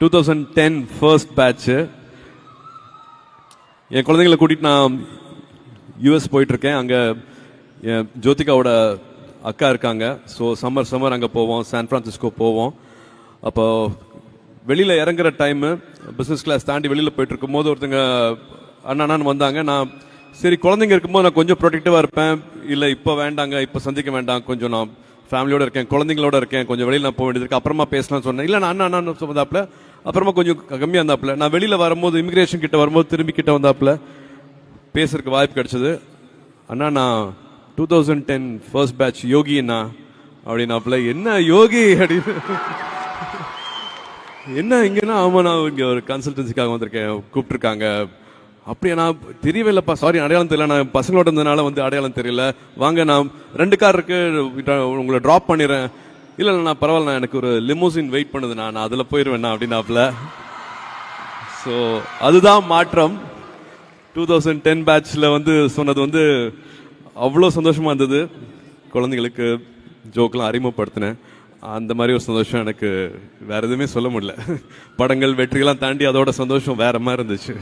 2010 first batch. என் குழந்தைங்களை கூட்டிட்டு நான் யூஎஸ் போயிட்டு இருக்கேன். அங்கே என் ஜோதிகாவோட அக்கா இருக்காங்க. ஸோ சம்மர் அங்கே போவோம், சான் பிரான்சிஸ்கோ போவோம். அப்போ வெளியில் இறங்குற டைமு பிஸ்னஸ் கிளாஸ் தாண்டி வெளியில் போயிட்டு இருக்கும்போது ஒருத்தங்க அண்ணான்னு வந்தாங்க. நான் சரி குழந்தைங்க இருக்கும்போது நான் கொஞ்சம் ப்ரொடெக்டிவாக இருப்பேன். இல்லை இப்போ வேண்டாங்க, இப்போ சந்திக்க வேண்டாம், கொஞ்சம் நான் ஃபேமிலியோட இருக்கேன், குழந்தைங்களோட இருக்கேன், கொஞ்சம் வெளியில் நான் போக வேண்டியது இருக்கு, அப்புறமா பேசலாம்னு சொன்னேன். இல்லை நான் அண்ணா வந்தாப்புல, அப்புறமா கொஞ்சம் கம்மியாக இருந்தாப்புல. நான் வெளியில் வரும்போது இமிகிரேஷன் கிட்ட வரும்போது திரும்பி கிட்ட வந்தாப்புல பேசுறதுக்கு வாய்ப்பு கிடைச்சது. அண்ணா நான் 2010 ஃபர்ஸ்ட் பேட்ச் யோகி அண்ணா அப்படின்னாப்புல. என்ன யோகி அப்படின்னு, என்ன இங்கன்னா? ஆமாம், நான் இங்கே ஒரு கன்சல்டன்சிக்காக வந்திருக்கேன், கூப்பிட்டுருக்காங்க. அப்படியே நான் தெரியவே இல்லைப்பா, சாரி அடையாளம் தெரியல, நான் பசங்களோட இருந்ததுனால வந்து அடையாளம் தெரியல, வாங்க நான் 2 கார் இருக்கு, உங்களை ட்ராப் பண்ணிடுறேன். இல்லை நான் பரவாயில்ல, எனக்கு ஒரு லிமோசின் வெயிட் பண்ணுது, நான் அதில் போயிடுவேண்ணா அப்படின்னாப்புல. ஸோ அதுதான் மாற்றம். 2010 பேட்சில் வந்து சொன்னது வந்து அவ்வளோ சந்தோஷமா இருந்தது. குழந்தைங்களுக்கு ஜோக்கெலாம் அறிமுகப்படுத்தினேன். அந்த மாதிரி ஒரு சந்தோஷம் எனக்கு வேற எதுவுமே சொல்ல முடியல. படங்கள் வெற்றிகள்லாம் தாண்டி அதோட சந்தோஷம் வேற மாதிரி இருந்துச்சு.